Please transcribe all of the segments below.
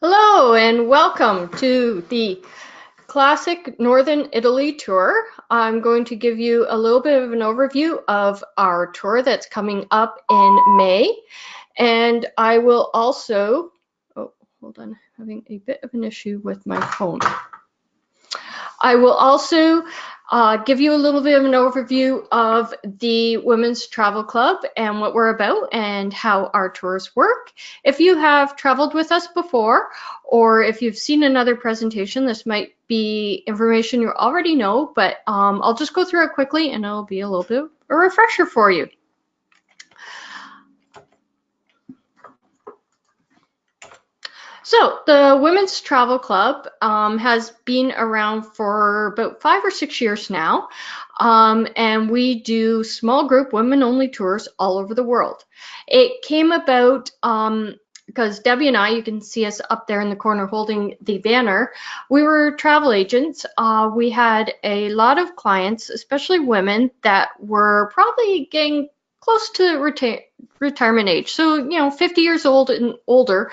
Hello and welcome to the Classic Northern Italy tour. I'm going to give you a little bit of an overview of our tour that's coming up in May. And I will also, oh, hold on, having a bit of an issue with my phone. I will also give you a little bit of an overview of the Women's Travel Club and what we're about and how our tours work. If you have traveled with us before, or if you've seen another presentation, this might be information you already know, but I'll just go through it quickly and it'll be a little bit of a refresher for you. So the Women's Travel Club has been around for about 5 or 6 years now, and we do small group women-only tours all over the world. It came about because Debbie and I, you can see us up there in the corner holding the banner, we were travel agents. We had a lot of clients, especially women, that were probably getting close to retirement age, so 50 years old and older,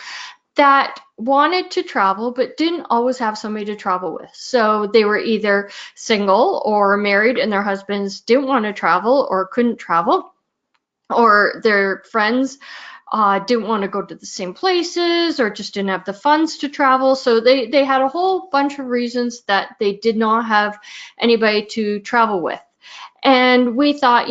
that wanted to travel but didn't always have somebody to travel with. So they were either single or married and their husbands didn't want to travel or couldn't travel, or their friends didn't want to go to the same places or just didn't have the funds to travel. So they had a whole bunch of reasons that they did not have anybody to travel with. And we thought,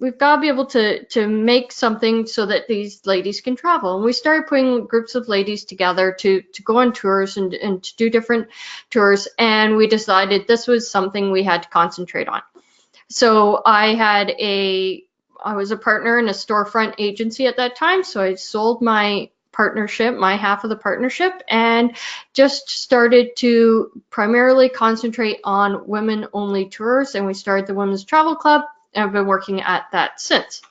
we've got to be able to make something so that these ladies can travel. And we started putting groups of ladies together to go on tours and to do different tours. And we decided this was something we had to concentrate on. So I was a partner in a storefront agency at that time. So I sold my partnership, my half of the partnership, and just started to primarily concentrate on women-only tours. And we started the Women's Travel Club. I've been working at that since.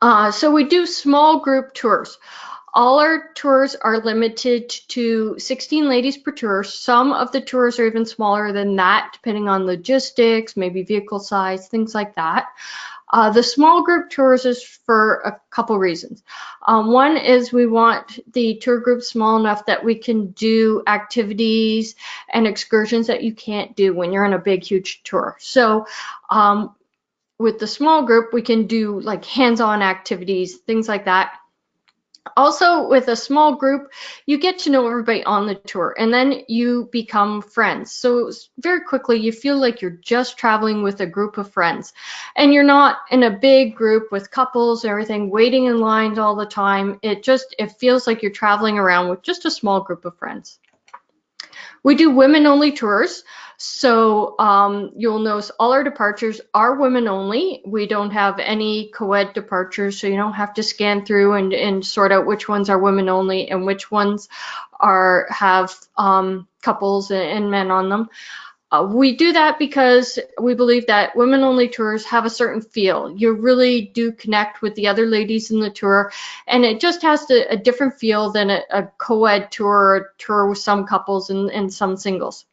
So we do small group tours. All our tours are limited to 16 ladies per tour. Some of the tours are even smaller than that, depending on logistics, maybe vehicle size, things like that. The small group tours is for a couple reasons. One is we want the tour group small enough that we can do activities and excursions that you can't do when you're on a big, huge tour. So with the small group, we can do like hands-on activities, things like that. Also, with a small group, you get to know everybody on the tour, and then you become friends. So very quickly, you feel like you're just traveling with a group of friends, and you're not in a big group with couples and everything, waiting in lines all the time. It feels like you're traveling around with just a small group of friends. We do women-only tours. So you'll notice all our departures are women only. We don't have any co-ed departures, so you don't have to scan through and sort out which ones are women only and which ones have couples and men on them. We do that because we believe that women-only tours have a certain feel. You really do connect with the other ladies in the tour, and it just has a different feel than a co-ed tour or a tour with some couples and some singles.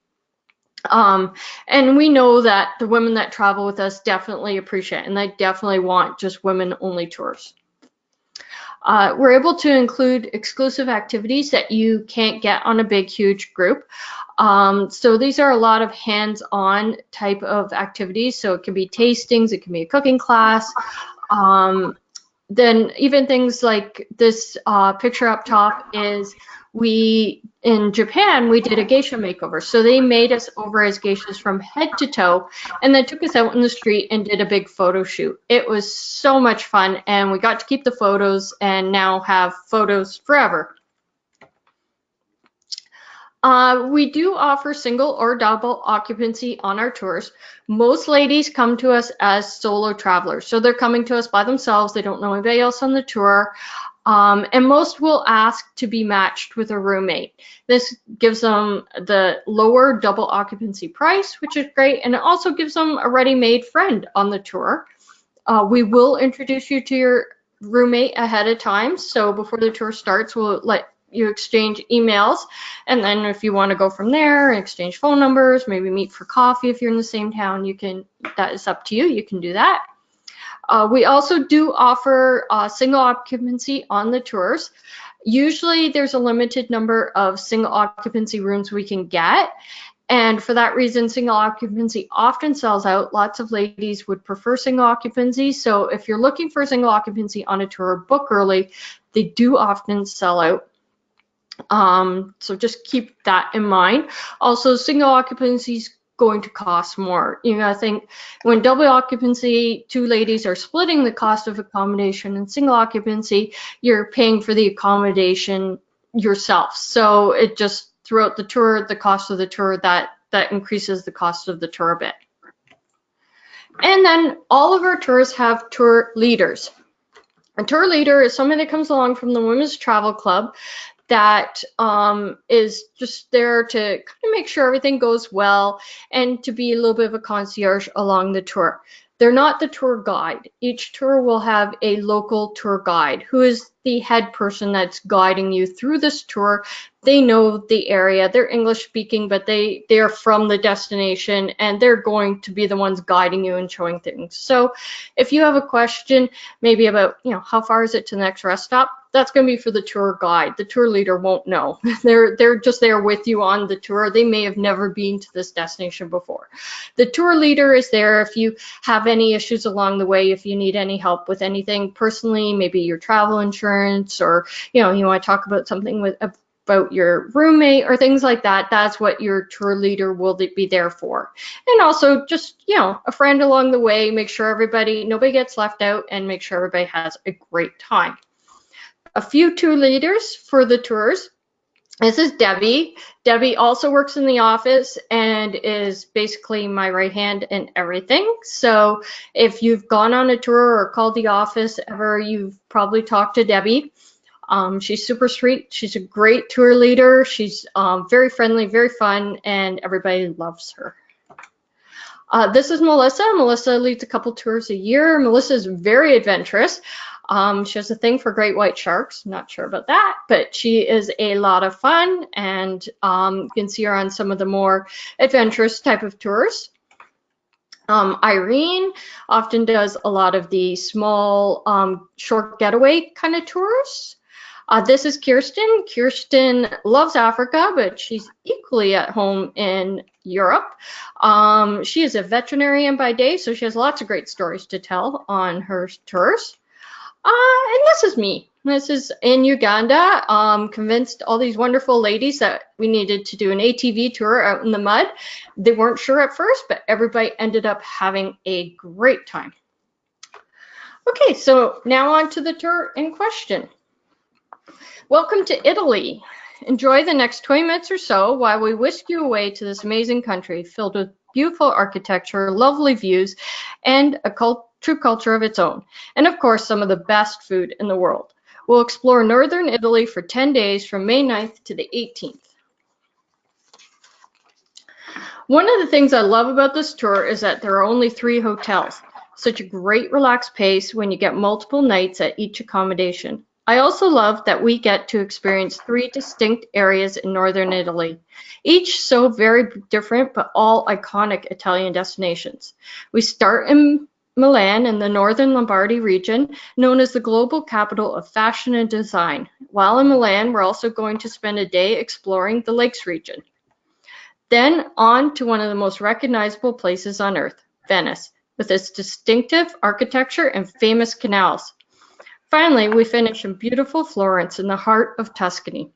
And we know that the women that travel with us definitely appreciate it, and they definitely want just women-only tours. We're able to include exclusive activities that you can't get on a big, huge group. So these are a lot of hands-on type of activities. So it can be tastings, it can be a cooking class. Then even things like this picture up top is in Japan, we did a geisha makeover. So they made us over as geishas from head to toe and then took us out in the street and did a big photo shoot. It was so much fun, and we got to keep the photos and now have photos forever. We do offer single or double occupancy on our tours. Most ladies come to us as solo travelers. So they're coming to us by themselves. They don't know anybody else on the tour. And most will ask to be matched with a roommate. This gives them the lower double occupancy price, which is great, and it also gives them a ready-made friend on the tour. We will introduce you to your roommate ahead of time, so before the tour starts, we'll let you exchange emails, and then if you want to go from there and exchange phone numbers, maybe meet for coffee if you're in the same town, that is up to you. You can do that. We also do offer single occupancy on the tours. Usually there's a limited number of single occupancy rooms we can get. And for that reason, single occupancy often sells out. Lots of ladies would prefer single occupancy. So if you're looking for single occupancy on a tour, book early. They do often sell out. So just keep that in mind. Also, single occupancy is going to cost more. You gotta think when double occupancy, two ladies are splitting the cost of accommodation, and single occupancy, you're paying for the accommodation yourself. So it just throughout the tour, the cost of the tour, that increases the cost of the tour a bit. And then all of our tours have tour leaders. A tour leader is somebody that comes along from the Women's Travel Club that is just there to kind of make sure everything goes well and to be a little bit of a concierge along the tour. They're not the tour guide. Each tour will have a local tour guide who is the head person that's guiding you through this tour. They know the area, they're English speaking, but they're from the destination and they're going to be the ones guiding you and showing things. So if you have a question maybe about, how far is it to the next rest stop, that's going to be for the tour guide. The tour leader won't know. They're just there with you on the tour. They may have never been to this destination before. The tour leader is there if you have any issues along the way, if you need any help with anything personally, maybe your travel insurance, or you want to talk about something about your roommate or things like that. That's what your tour leader will be there for. And also just, a friend along the way, make sure nobody gets left out, and make sure everybody has a great time. A few tour leaders for the tours. This is Debbie. Debbie also works in the office and is basically my right hand in everything. So if you've gone on a tour or called the office ever, you've probably talked to Debbie. She's super sweet. She's a great tour leader. She's very friendly, very fun, and everybody loves her. This is Melissa. Melissa leads a couple tours a year. Melissa is very adventurous. She has a thing for great white sharks. Not sure about that, but she is a lot of fun, and you can see her on some of the more adventurous type of tours. Irene often does a lot of the small, short getaway kind of tours. This is Kirsten. Kirsten loves Africa, but she's equally at home in Europe. She is a veterinarian by day, so she has lots of great stories to tell on her tours. And this is me. This is in Uganda. Convinced all these wonderful ladies that we needed to do an ATV tour out in the mud. They weren't sure at first, but everybody ended up having a great time. Okay, so now on to the tour in question. Welcome to Italy. Enjoy the next 20 minutes or so while we whisk you away to this amazing country filled with beautiful architecture, lovely views, and a true culture of its own. And of course, some of the best food in the world. We'll explore northern Italy for 10 days from May 9th to the 18th. One of the things I love about this tour is that there are only 3 hotels. Such a great relaxed pace when you get multiple nights at each accommodation. I also love that we get to experience 3 distinct areas in northern Italy, each so very different but all iconic Italian destinations. We start in Milan in the northern Lombardy region, known as the global capital of fashion and design. While in Milan, we're also going to spend a day exploring the Lakes region. Then on to one of the most recognizable places on earth, Venice, with its distinctive architecture and famous canals. Finally, we finish in beautiful Florence in the heart of Tuscany.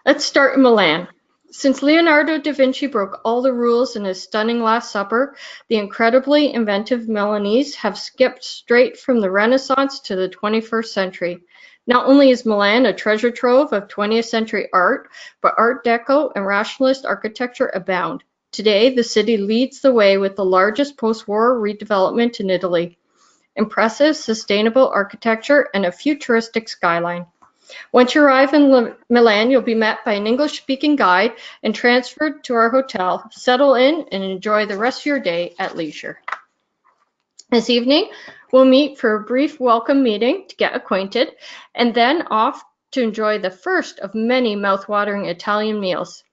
Let's start in Milan. Since Leonardo da Vinci broke all the rules in his stunning Last Supper, the incredibly inventive Milanese have skipped straight from the Renaissance to the 21st century. Not only is Milan a treasure trove of 20th century art, but Art Deco and Rationalist architecture abound. Today, the city leads the way with the largest post-war redevelopment in Italy. Impressive, sustainable architecture and a futuristic skyline. Once you arrive in Milan, you'll be met by an English-speaking guide and transferred to our hotel. Settle in and enjoy the rest of your day at leisure. This evening, we'll meet for a brief welcome meeting to get acquainted, and then off to enjoy the first of many mouth-watering Italian meals.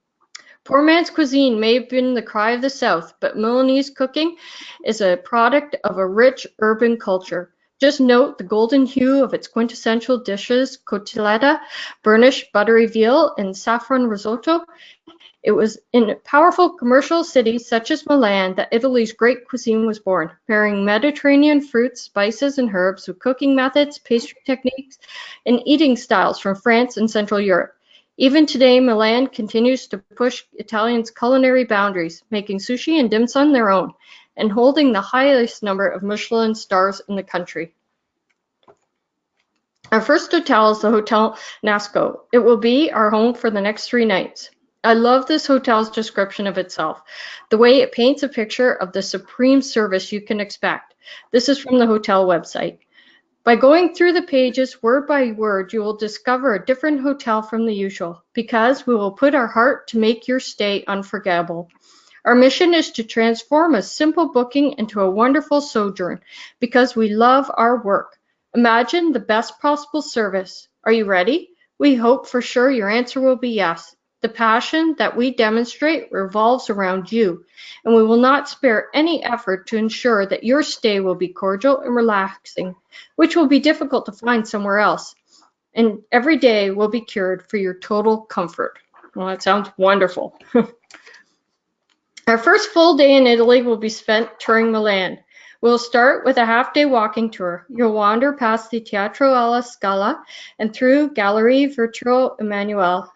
Poor man's cuisine may have been the cry of the South, but Milanese cooking is a product of a rich urban culture. Just note the golden hue of its quintessential dishes, cotilletta, burnished buttery veal, and saffron risotto. It was in powerful commercial cities such as Milan that Italy's great cuisine was born, pairing Mediterranean fruits, spices, and herbs with cooking methods, pastry techniques, and eating styles from France and Central Europe. Even today, Milan continues to push Italians' culinary boundaries, making sushi and dim sum their own, and holding the highest number of Michelin stars in the country. Our first hotel is the Hotel Nasco. It will be our home for the next 3 nights. I love this hotel's description of itself, the way it paints a picture of the supreme service you can expect. This is from the hotel website. By going through the pages word by word, you will discover a different hotel from the usual, because we will put our heart to make your stay unforgettable. Our mission is to transform a simple booking into a wonderful sojourn, because we love our work. Imagine the best possible service. Are you ready? We hope for sure your answer will be yes. The passion that we demonstrate revolves around you, and we will not spare any effort to ensure that your stay will be cordial and relaxing, which will be difficult to find somewhere else. And every day will be cured for your total comfort. Well, that sounds wonderful. Our first full day in Italy will be spent touring Milan. We'll start with a half-day walking tour. You'll wander past the Teatro alla Scala and through Gallery Virtuo Emanuele,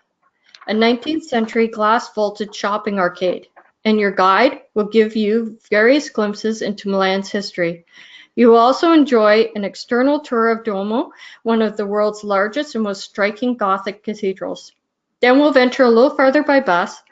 a 19th century glass-vaulted shopping arcade, and your guide will give you various glimpses into Milan's history. You will also enjoy an external tour of Duomo, one of the world's largest and most striking Gothic cathedrals. Then we'll venture a little farther by bus.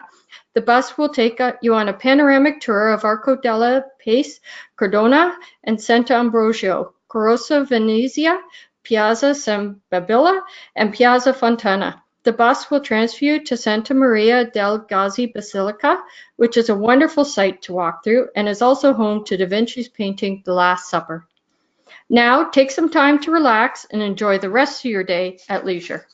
The bus will take you on a panoramic tour of Arco della Pace, Cardona, and Sant'Ambrogio, Corso Venezia, Piazza San Babila, and Piazza Fontana. The bus will transfer you to Santa Maria del Gazzi Basilica, which is a wonderful site to walk through and is also home to Da Vinci's painting The Last Supper. Now, take some time to relax and enjoy the rest of your day at leisure.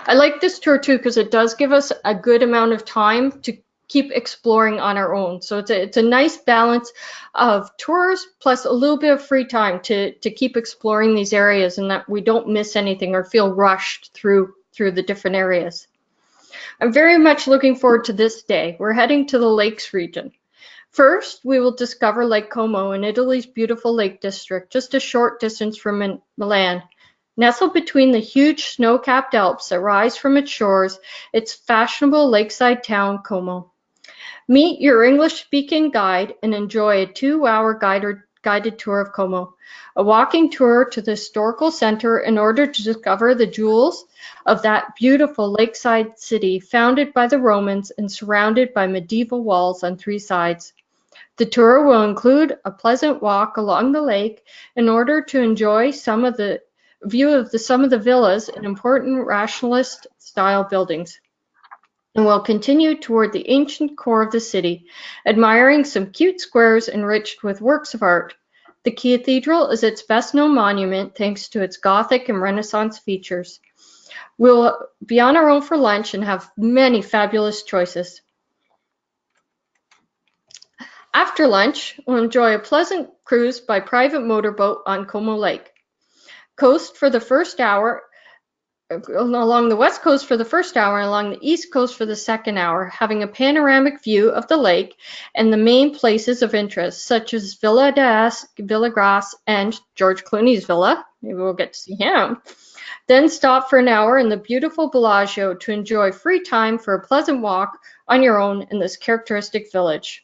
I like this tour too because it does give us a good amount of time to keep exploring on our own. So it's a nice balance of tours plus a little bit of free time to keep exploring these areas and that we don't miss anything or feel rushed through the different areas. I'm very much looking forward to this day. We're heading to the lakes region. First, we will discover Lake Como in Italy's beautiful lake district, just a short distance from Milan. Nestled between the huge snow-capped Alps that rise from its shores, its fashionable lakeside town, Como. Meet your English-speaking guide and enjoy a 2-hour guided tour of Como, a walking tour to the historical center in order to discover the jewels of that beautiful lakeside city founded by the Romans and surrounded by medieval walls on 3 sides. The tour will include a pleasant walk along the lake in order to enjoy some of the villas and important rationalist-style buildings. And we'll continue toward the ancient core of the city, admiring some cute squares enriched with works of art. The cathedral is its best-known monument thanks to its Gothic and Renaissance features. We'll be on our own for lunch and have many fabulous choices. After lunch, we'll enjoy a pleasant cruise by private motorboat on Como Lake. Coast for the first hour, along the west coast for the first hour and along the east coast for the second hour, having a panoramic view of the lake and the main places of interest, such as Villa d'Este, Villa Grasse, and George Clooney's villa. Maybe we'll get to see him. Then stop for an hour in the beautiful Bellagio to enjoy free time for a pleasant walk on your own in this characteristic village.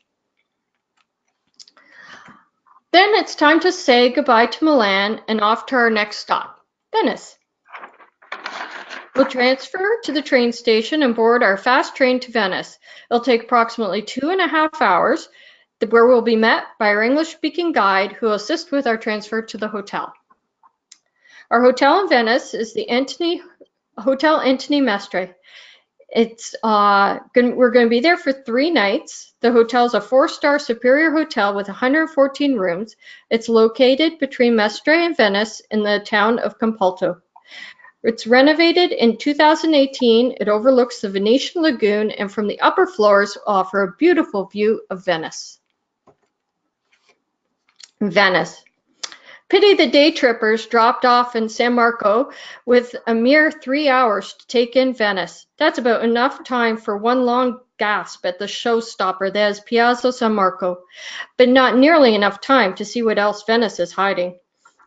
Then it's time to say goodbye to Milan and off to our next stop, Venice. We'll transfer to the train station and board our fast train to Venice. It'll take approximately 2.5 hours, where we'll be met by our English-speaking guide who will assist with our transfer to the hotel. Our hotel in Venice is the Hotel Antony Mestre. We're going to be there for 3 nights. The hotel is a 4-star superior hotel with 114 rooms. It's located between Mestre and Venice in the town of Campalto. It's renovated in 2018. It overlooks the Venetian lagoon and from the upper floors offer a beautiful view of Venice. Venice. Pity the day trippers dropped off in San Marco with a mere 3 hours to take in Venice. That's about enough time for one long gasp at the showstopper that is Piazza San Marco, but not nearly enough time to see what else Venice is hiding.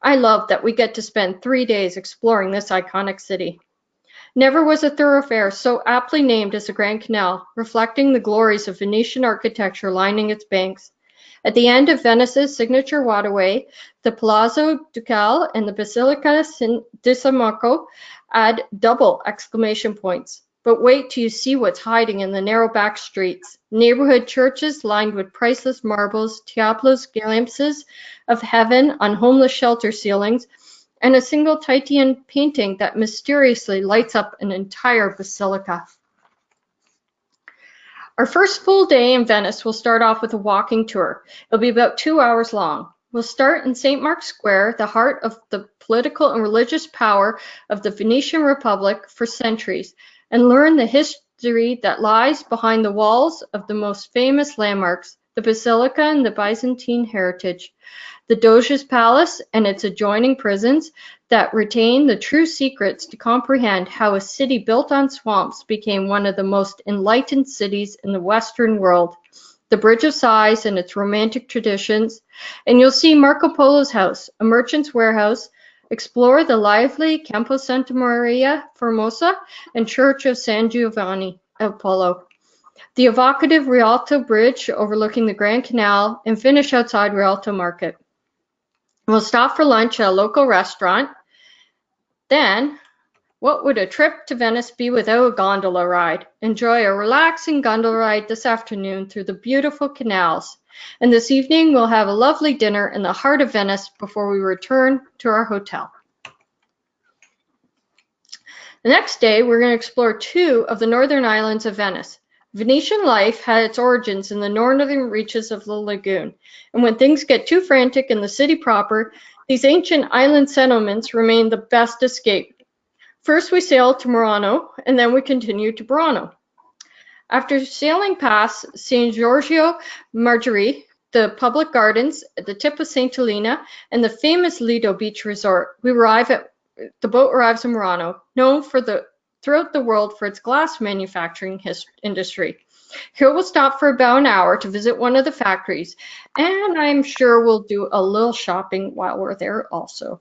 I love that we get to spend 3 days exploring this iconic city. Never was a thoroughfare so aptly named as the Grand Canal, reflecting the glories of Venetian architecture lining its banks. At the end of Venice's signature waterway, the Palazzo Ducale and the Basilica di San Marco add double exclamation points. But wait till you see what's hiding in the narrow back streets. Neighborhood churches lined with priceless marbles, Tiepolo's glimpses of heaven on homeless shelter ceilings, and a single Titian painting that mysteriously lights up an entire basilica. Our first full day in Venice will start off with a walking tour. It'll be about 2 hours long. We'll start in St. Mark's Square, the heart of the political and religious power of the Venetian Republic for centuries, and learn the history that lies behind the walls of the most famous landmarks, the Basilica and the Byzantine heritage, the Doge's Palace and its adjoining prisons that retain the true secrets to comprehend how a city built on swamps became one of the most enlightened cities in the Western world, the Bridge of Sighs and its romantic traditions, and you'll see Marco Polo's house, a merchant's warehouse, explore the lively Campo Santa Maria Formosa and Church of San Giovanni of Polo, the evocative Rialto Bridge overlooking the Grand Canal, and finish outside Rialto Market. We'll stop for lunch at a local restaurant. Then, what would a trip to Venice be without a gondola ride? Enjoy a relaxing gondola ride this afternoon through the beautiful canals. And this evening, we'll have a lovely dinner in the heart of Venice before we return to our hotel. The next day, we're going to explore two of the northern islands of Venice. Venetian life had its origins in the northern reaches of the lagoon, and when things get too frantic in the city proper, these ancient island settlements remain the best escape. First we sailed to Murano, and then we continued to Burano. After sailing past San Giorgio Margherita, the public gardens at the tip of St. Helena, and the famous Lido Beach Resort, the boat arrives in Murano, known throughout the world for its glass manufacturing industry. Here we'll stop for about an hour to visit one of the factories, and I'm sure we'll do a little shopping while we're there also.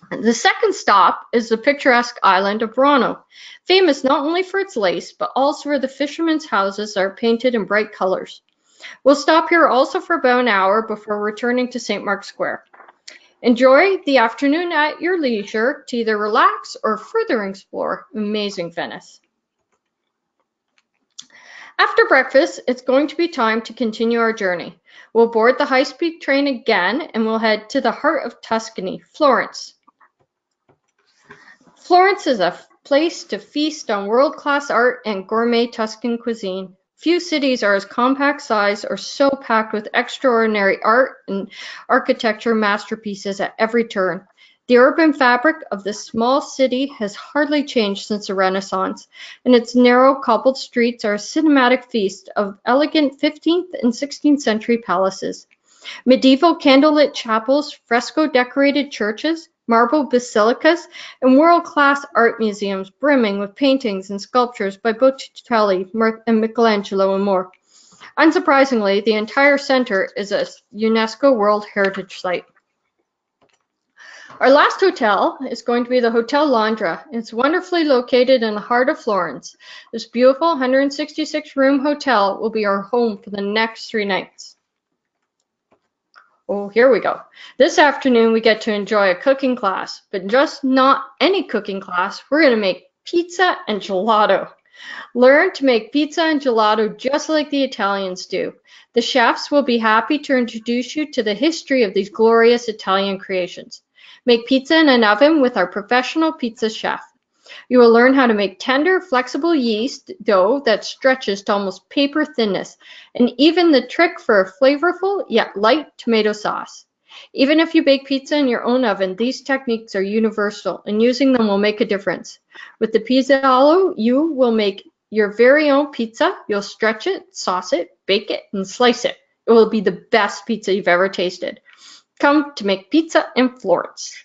The second stop is the picturesque island of Burano, famous not only for its lace, but also for the fishermen's houses are painted in bright colors. We'll stop here also for about an hour before returning to St. Mark's Square. Enjoy the afternoon at your leisure to either relax or further explore amazing Venice. After breakfast, it's going to be time to continue our journey. We'll board the high-speed train again and we'll head to the heart of Tuscany, Florence. Florence is a place to feast on world-class art and gourmet Tuscan cuisine. Few cities are as compact sized or so packed with extraordinary art and architecture masterpieces at every turn. The urban fabric of this small city has hardly changed since the Renaissance, and its narrow cobbled streets are a cinematic feast of elegant 15th and 16th century palaces. Medieval candlelit chapels, fresco-decorated churches, marble basilicas, and world-class art museums brimming with paintings and sculptures by Botticelli and Michelangelo and more. Unsurprisingly, the entire center is a UNESCO World Heritage Site. Our last hotel is going to be the Hotel Londra. It's wonderfully located in the heart of Florence. This beautiful 166-room hotel will be our home for the next 3 nights. Oh, here we go. This afternoon we get to enjoy a cooking class, but just not any cooking class. We're going to make pizza and gelato. Learn to make pizza and gelato just like the Italians do. The chefs will be happy to introduce you to the history of these glorious Italian creations. Make pizza in an oven with our professional pizza chef. You will learn how to make tender, flexible yeast dough that stretches to almost paper thinness, and even the trick for a flavorful yet light tomato sauce. Even if you bake pizza in your own oven, these techniques are universal, and using them will make a difference. With the pizzaiolo, you will make your very own pizza. You'll stretch it, sauce it, bake it, and slice it. It will be the best pizza you've ever tasted. come to make pizza in Florence.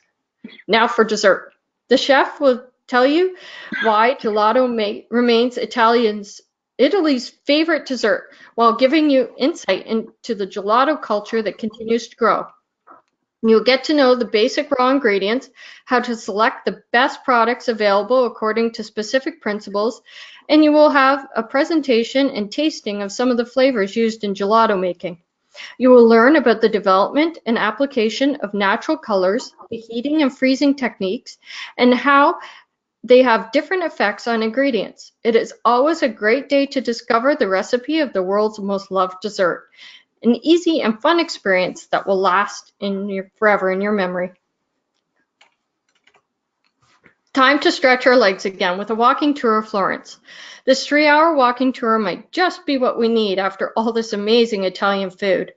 Now for dessert. The chef will tell you why gelato remains Italy's favorite dessert, while giving you insight into the gelato culture that continues to grow. You'll get to know the basic raw ingredients, how to select the best products available according to specific principles, and you will have a presentation and tasting of some of the flavors used in gelato making. You will learn about the development and application of natural colors, the heating and freezing techniques, and how they have different effects on ingredients. It is always a great day to discover the recipe of the world's most loved dessert. An easy and fun experience that will last forever in your memory. Time to stretch our legs again with a walking tour of Florence. This 3-hour walking tour might just be what we need after all this amazing Italian food.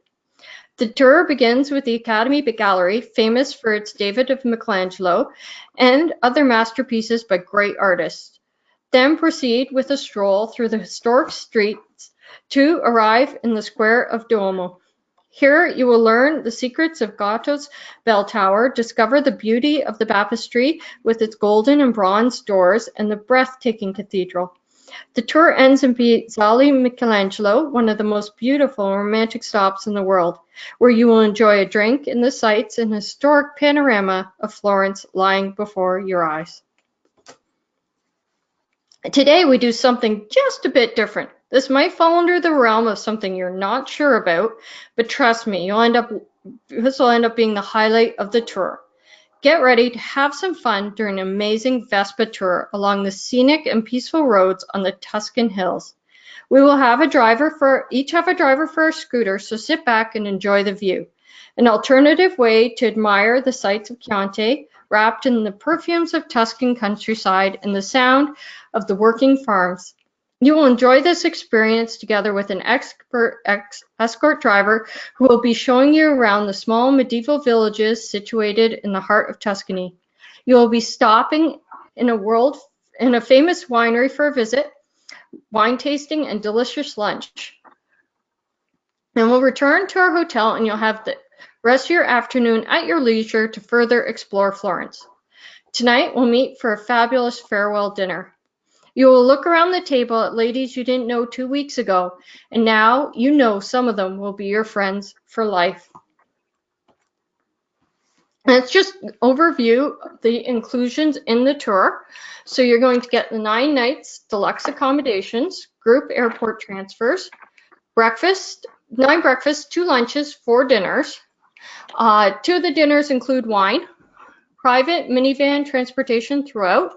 The tour begins with the Academy Gallery, famous for its David of Michelangelo and other masterpieces by great artists. Then proceed with a stroll through the historic streets to arrive in the square of Duomo. Here you will learn the secrets of Gotto's bell tower, discover the beauty of the baptistry with its golden and bronze doors, and the breathtaking cathedral. The tour ends in Piazzale Michelangelo, one of the most beautiful and romantic stops in the world, where you will enjoy a drink in the sights and historic panorama of Florence lying before your eyes. Today we do something just a bit different. This might fall under the realm of something you're not sure about, but trust me, this will end up being the highlight of the tour. Get ready to have some fun during an amazing Vespa tour along the scenic and peaceful roads on the Tuscan hills. We will have each have a driver for our scooter, so sit back and enjoy the view. An alternative way to admire the sights of Chianti, wrapped in the perfumes of Tuscan countryside and the sound of the working farms. You will enjoy this experience together with an expert escort driver who will be showing you around the small medieval villages situated in the heart of Tuscany. You will be stopping in a famous winery for a visit, wine tasting, and delicious lunch. Then we'll return to our hotel and you'll have the rest of your afternoon at your leisure to further explore Florence. Tonight we'll meet for a fabulous farewell dinner. You will look around the table at ladies you didn't know 2 weeks ago, and now you know some of them will be your friends for life. Let's just overview the inclusions in the tour. So you're going to get the 9 nights deluxe accommodations, group airport transfers, 9 breakfasts, 2 lunches, 4 dinners. 2 of the dinners include wine, private minivan transportation throughout,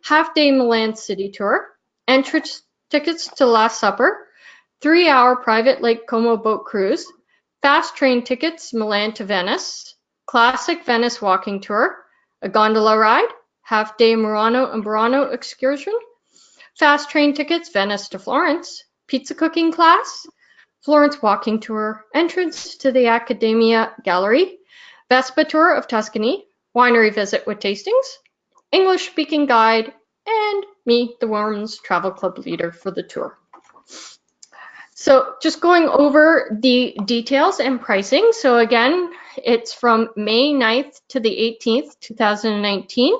half-day Milan city tour, entrance tickets to Last Supper, 3-hour private Lake Como boat cruise, fast train tickets Milan to Venice, classic Venice walking tour, a gondola ride, half-day Murano and Burano excursion, fast train tickets Venice to Florence, pizza cooking class, Florence walking tour, entrance to the Accademia Gallery, Vespa tour of Tuscany, winery visit with tastings, English speaking guide, and me, the Women's Travel Club leader for the tour. So just going over the details and pricing. So again, it's from May 9th to the 18th, 2019.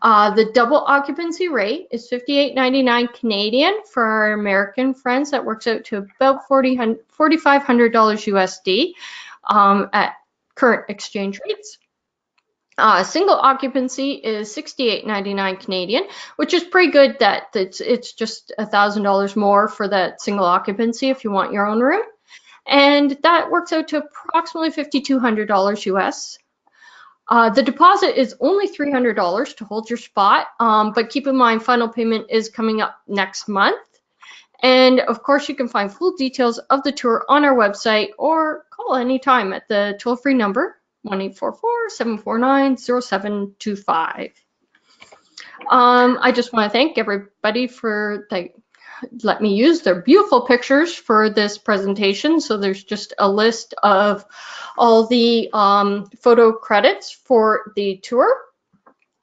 The double occupancy rate is $58.99 Canadian for our American friends. That works out to about $4,500 USD at current exchange rates. Single occupancy is $68.99 Canadian, which is pretty good that it's just $1,000 more for that single occupancy if you want your own room. And that works out to approximately $5,200 US. The deposit is only $300 to hold your spot, but keep in mind final payment is coming up next month. And of course, you can find full details of the tour on our website or call anytime at the toll-free number 1-844-749-0725. I just want to thank everybody for let me use their beautiful pictures for this presentation. So there's just a list of all the photo credits for the tour.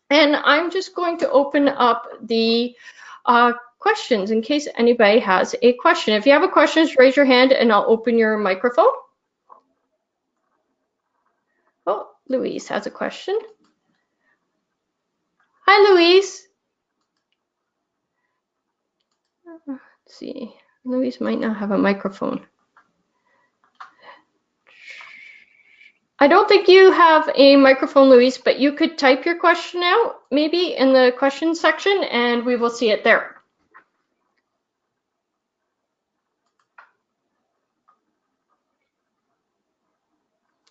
And I'm just going to open up the questions in case anybody has a question. If you have a question, raise your hand and I'll open your microphone. Louise has a question. Hi, Louise. Let's see. Louise might not have a microphone. I don't think you have a microphone, Louise, but you could type your question out maybe in the question section and we will see it there.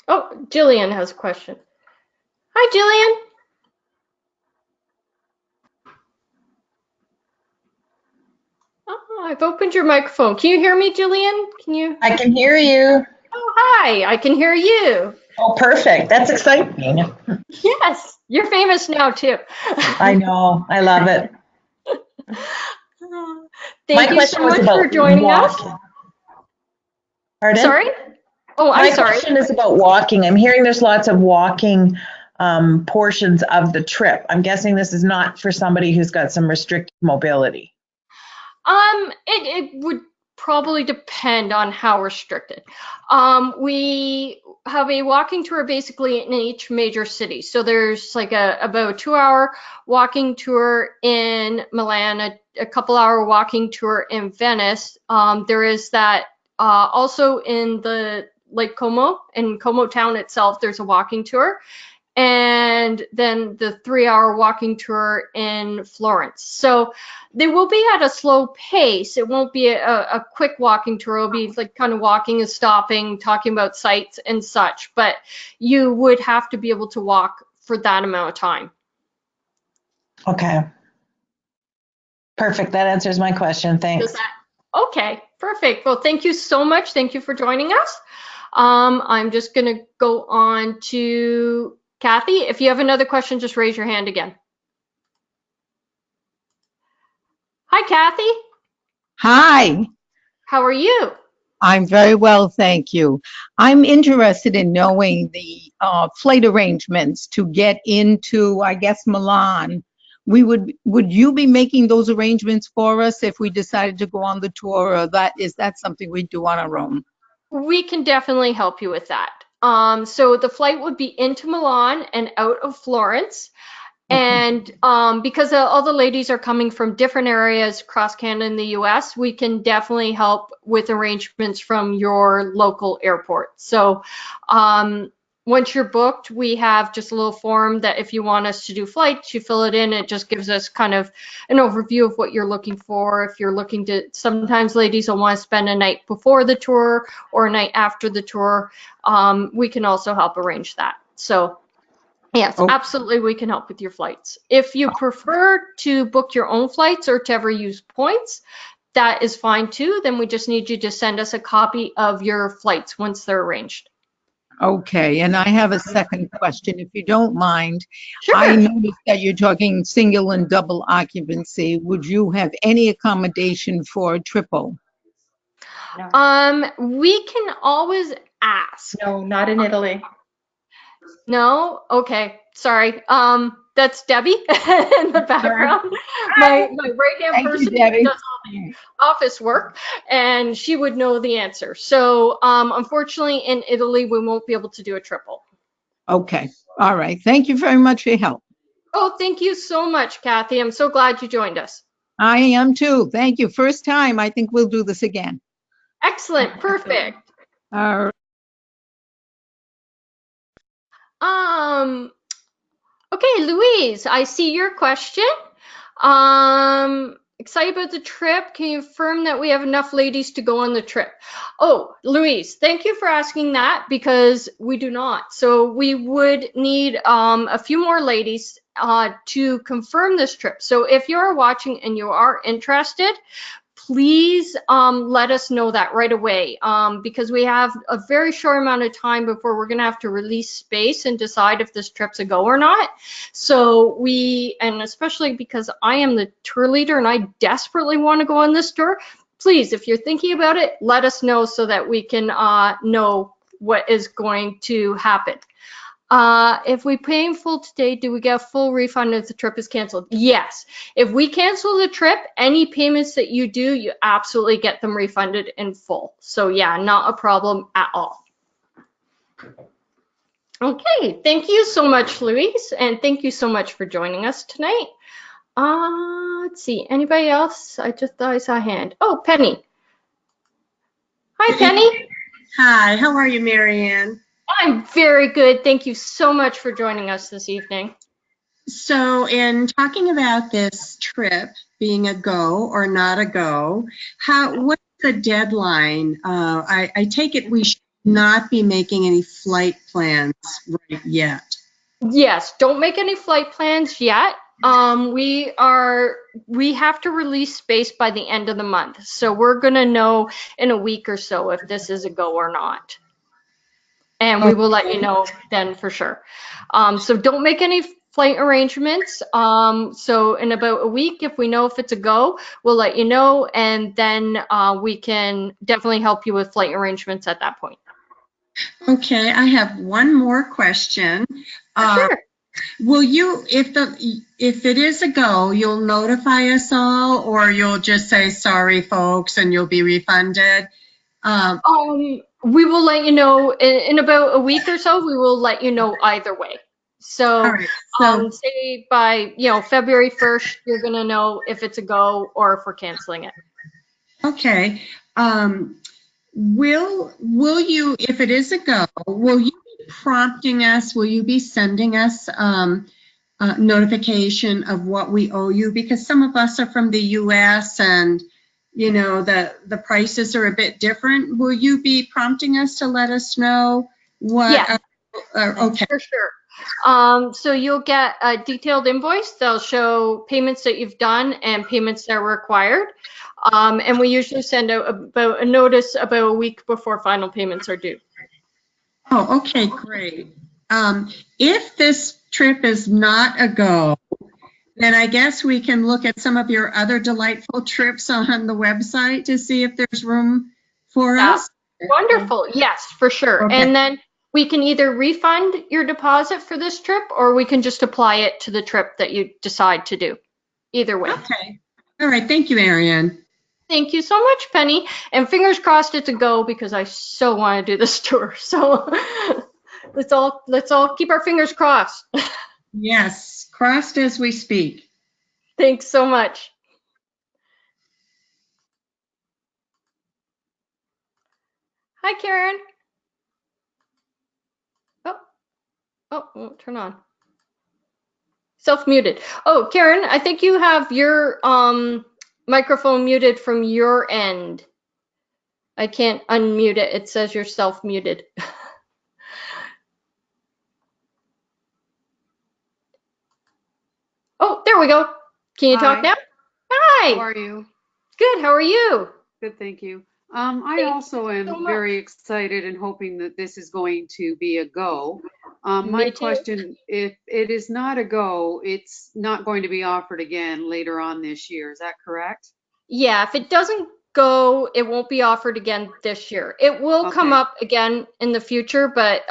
Oh, Jillian has a question. Hi, Jillian. Oh, I've opened your microphone. Can you hear me, Jillian? Can you? I can hear you. Oh, hi. I can hear you. Oh, perfect. That's exciting. Yes, you're famous now too. I know. I love it. My Thank you so question was much for about joining us. walking. Pardon? Sorry? Oh, I'm My sorry. question is about walking. I'm hearing there's lots of walking portions of the trip. I'm guessing this is not for somebody who's got some restricted mobility. It would probably depend on how restricted. We have a walking tour basically in each major city. So there's like about a 2-hour walking tour in Milan, a couple-hour walking tour in Venice. There is that also in the Lake Como, in Como town itself, there's a walking tour. And then the 3-hour walking tour in Florence. So they will be at a slow pace. It won't be a quick walking tour. It'll be like kind of walking and stopping, talking about sights and such. But you would have to be able to walk for that amount of time. Okay. Perfect. That answers my question. Thanks. Okay, perfect. Well, thank you so much. Thank you for joining us. I'm just going to go on to Kathy. If you have another question, just raise your hand again. Hi, Kathy. Hi, How are you? I'm very well, thank you. I'm interested in knowing the flight arrangements to get into, I guess, Milan. Would you be making those arrangements for us if we decided to go on the tour, or is that something we do on our own? We can definitely help you with that. So the flight would be into Milan and out of Florence. And because all the ladies are coming from different areas across Canada and the US, we can definitely help with arrangements from your local airport. So once you're booked, we have just a little form that if you want us to do flights, you fill it in. It just gives us kind of an overview of what you're looking for. If you're looking to, sometimes ladies will want to spend a night before the tour or a night after the tour. We can also help arrange that. So yes, absolutely, we can help with your flights. If you prefer to book your own flights or to ever use points, that is fine too. Then we just need you to send us a copy of your flights once they're arranged. Okay, and I have a second question, if you don't mind. Sure. I noticed that you're talking single and double occupancy. Would you have any accommodation for triple? No. We can always ask. No, not in Italy. No? Okay, sorry. That's Debbie in the background. My right-hand person who does all the office work, and she would know the answer. So unfortunately, in Italy, we won't be able to do a triple. Okay, all right. Thank you very much for your help. Oh, thank you so much, Kathy. I'm so glad you joined us. I am too. Thank you. First time. I think we'll do this again. Excellent. Perfect. All right. Okay, Louise, I see your question. Excited about the trip. Can you confirm that we have enough ladies to go on the trip? Oh, Louise, thank you for asking that because we do not. So we would need a few more ladies to confirm this trip. So if you're watching and you are interested, please let us know that right away because we have a very short amount of time before we're going to have to release space and decide if this trip's a go or not. So and especially because I am the tour leader and I desperately want to go on this tour, please, if you're thinking about it, let us know so that we can know what is going to happen. If we pay in full today, do we get a full refund if the trip is canceled? Yes. If we cancel the trip, any payments that you do, you absolutely get them refunded in full. So yeah, not a problem at all. Okay, thank you so much, Louise, and thank you so much for joining us tonight. Let's see, anybody else? I just thought I saw a hand. Oh, Penny. Hi, Penny. Hi, how are you, Marianne? I'm very good. Thank you so much for joining us this evening. So, in talking about this trip being a go or not a go, what's the deadline? I take it we should not be making any flight plans right yet. Yes, don't make any flight plans yet. We have to release space by the end of the month. So we're gonna know in a week or so if this is a go or not. And we will let you know then for sure. So don't make any flight arrangements. So in about a week, if we know if it's a go, we'll let you know, and then we can definitely help you with flight arrangements at that point. Okay, I have one more question. Sure. Will you, if it is a go, you'll notify us all, or you'll just say sorry, folks, and you'll be refunded? We will let you know in about a week or so. We will let you know either way. All So, right. So, say by February 1st, you're gonna know if it's a go or if we're canceling it. okay. Will you, if it is a go, will you be prompting us? Will you be sending us notification of what we owe you? Because some of us are from the U.S. and the prices are a bit different. Will you be prompting us to let us know what? Yeah. Okay. For sure. So you'll get a detailed invoice that'll show payments that you've done and payments that are required. And we usually send out about a notice about a week before final payments are due. Oh, okay, great. If this trip is not a go, then I guess we can look at some of your other delightful trips on the website to see if there's room for us. Wonderful. Yes, for sure. Okay. And then we can either refund your deposit for this trip or we can just apply it to the trip that you decide to do. Either way. Okay. All right. Thank you, Ariane. Thank you so much, Penny. And fingers crossed it's a go because I so want to do this tour. So let's all keep our fingers crossed. Yes, crossed as we speak. Thanks so much. Hi, Karen. Oh, turn on. Self-muted. Oh, Karen, I think you have your microphone muted from your end. I can't unmute it. It says you're self-muted. Oh, there we go. Can you talk Hi. now? Hi. How are you? Good. How are you? Good, thank you. I Thank also you am so much. very excited and hoping that this is going to be a go. My Me too. question, if it is not a go, it's not going to be offered again later on this year. Is that correct? Yeah, if it doesn't go, it won't be offered again this year. It will come Okay. up again in the future, but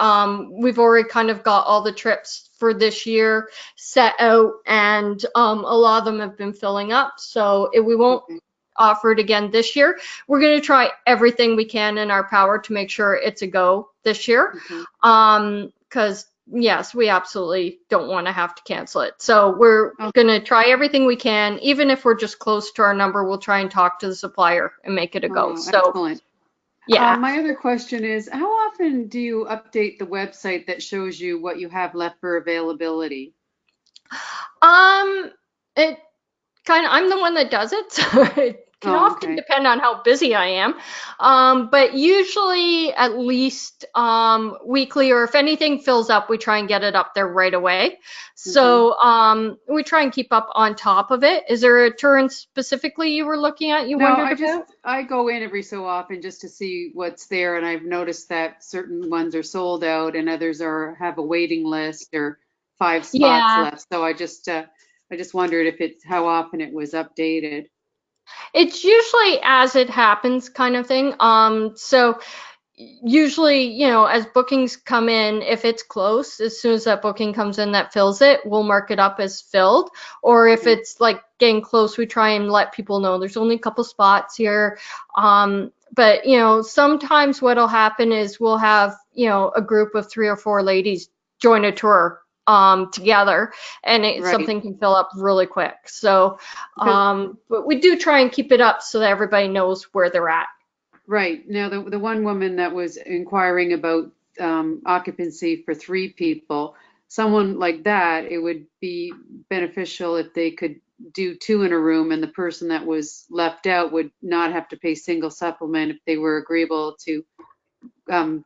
we've already kind of got all the trips for this year set out, and a lot of them have been filling up, so we won't Okay. offer it again this year. We're going to try everything we can in our power to make sure it's a go this year, Okay. because yes, we absolutely don't want to have to cancel it. So we're going to try everything we can. Even if we're just close to our number, we'll try and talk to the supplier and make it a go. Oh, So excellent. yeah. My other question is, how often do you update the website that shows you what you have left for availability? It kind of, I'm the one that does it, so it can Oh, often okay. depend on how busy I am. But usually at least weekly, or if anything fills up, we try and get it up there right away. So we try and keep up on top of it. Is there a tour specifically you were looking at, you No, wondered about? I go in every so often just to see what's there, and I've noticed that certain ones are sold out and others have a waiting list or 5 spots Yeah, left. So I just wondered if it's how often it was updated. it's usually as it happens kind of thing. So usually, as bookings come in, if it's close, as soon as that booking comes in that fills it, we'll mark it up as filled. Or if Okay. it's like getting close, we try and let people know there's only a couple spots here. But sometimes what'll happen is we'll have a group of 3 or 4 ladies join a tour together, and Right. something can fill up really quick. So, Because- but we do try and keep it up so that everybody knows where they're at. Right. Now, the one woman that was inquiring about occupancy for 3 people, someone like that, it would be beneficial if they could do 2 in a room, and the person that was left out would not have to pay single supplement if they were agreeable to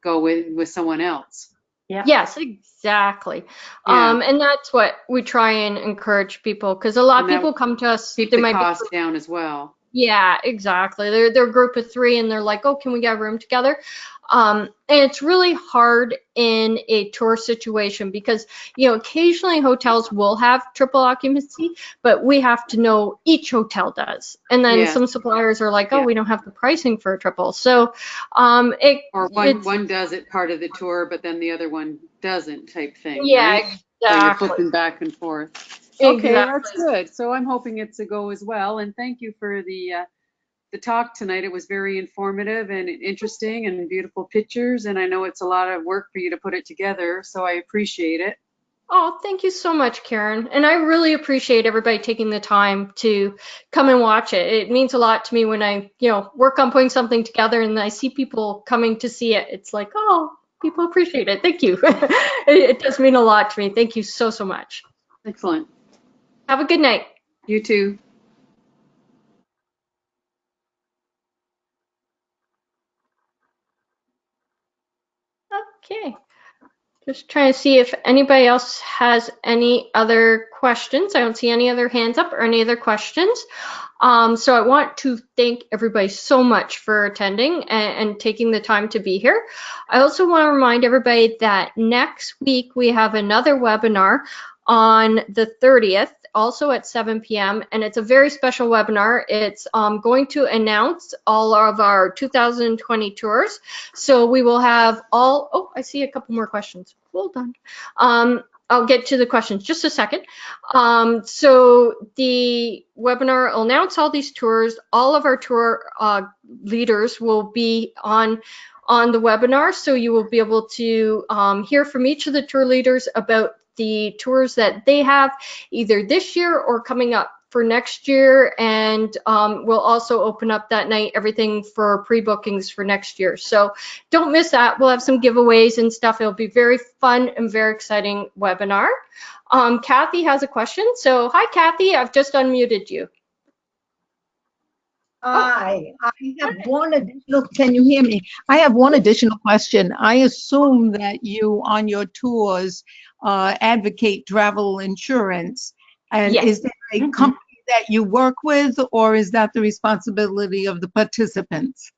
go with someone else. Yeah. Yes, exactly. Yeah. And that's what we try and encourage people, because a lot of And that people come to us. Keep They the might be, cost down as well. yeah, exactly. They're a group of 3, and they're like, oh, can we get a room together? And it's really hard in a tour situation because, occasionally hotels will have triple occupancy, but we have to know each hotel does. And then Yes. some suppliers are like, oh, Yeah. we don't have the pricing for a triple. So, Or one does it part of the tour, but then the other one doesn't, type thing, yeah, right? So you're exactly. flipping back and forth. Okay, that's Exactly. good. So I'm hoping it's a go as well. And thank you for the talk tonight. It was very informative and interesting and beautiful pictures. And I know it's a lot of work for you to put it together, so I appreciate it. Oh, thank you so much, Karen. And I really appreciate everybody taking the time to come and watch it. It means a lot to me when I, work on putting something together and I see people coming to see it. It's like, oh, people appreciate it. Thank you. It does mean a lot to me. Thank you so, so much. Excellent. Have a good night. You too. Okay. Just trying to see if anybody else has any other questions. I don't see any other hands up or any other questions. So I want to thank everybody so much for attending and taking the time to be here. I also want to remind everybody that next week we have another webinar on the 30th, also at 7 p.m. And it's a very special webinar. It's going to announce all of our 2020 tours. So we will have oh, I see a couple more questions. Hold on. I'll get to the questions just a second. So the webinar will announce all these tours. All of our tour leaders will be on the webinar, so you will be able to hear from each of the tour leaders about the tours that they have either this year or coming up for next year, and we'll also open up that night everything for pre-bookings for next year. So don't miss that. We'll have some giveaways and stuff. It'll be very fun and very exciting webinar. Kathy has a question. So hi, Kathy. I've just unmuted you. Hi, I have one additional, can you hear me? I have one additional question. I assume that you, on your tours, advocate travel insurance. And Yes. is there a company that you work with, or is that the responsibility of the participants?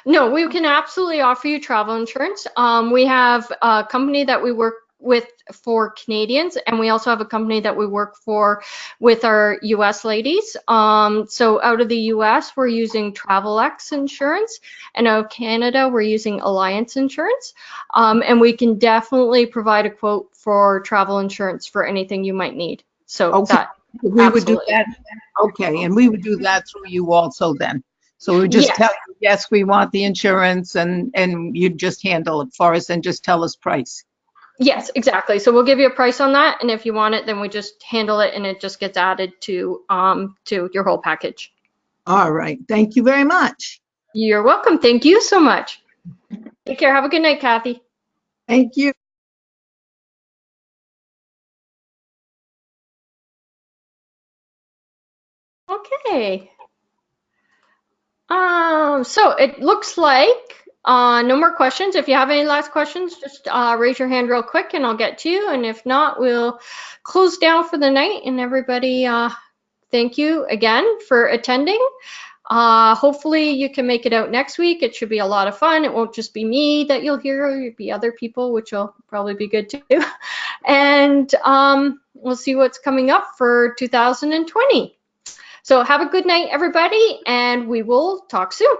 No, we can absolutely offer you travel insurance. We have a company that we work with for Canadians, and we also have a company that we work for with our US ladies. So out of the US, we're using TravelX Insurance, and out of Canada, we're using Alliance Insurance. And we can definitely provide a quote for travel insurance for anything you might need. So Okay, that we would do absolutely. that. Okay, and we would do that through you also then. So we would just Yes. tell you, yes, we want the insurance, and you just handle it for us and just tell us price. Yes, exactly. So we'll give you a price on that, and if you want it, then we just handle it, and it just gets added to your whole package. All right, thank you very much. You're welcome. Thank you so much. Take care. Have a good night, Kathy. Thank you. Okay. So it looks like no more questions. If you have any last questions, just raise your hand real quick and I'll get to you. And if not, we'll close down for the night. And everybody, thank you again for attending. Hopefully you can make it out next week. It should be a lot of fun. It won't just be me that you'll hear, it'll be other people, which will probably be good too. And we'll see what's coming up for 2020. So have a good night, everybody, and we will talk soon.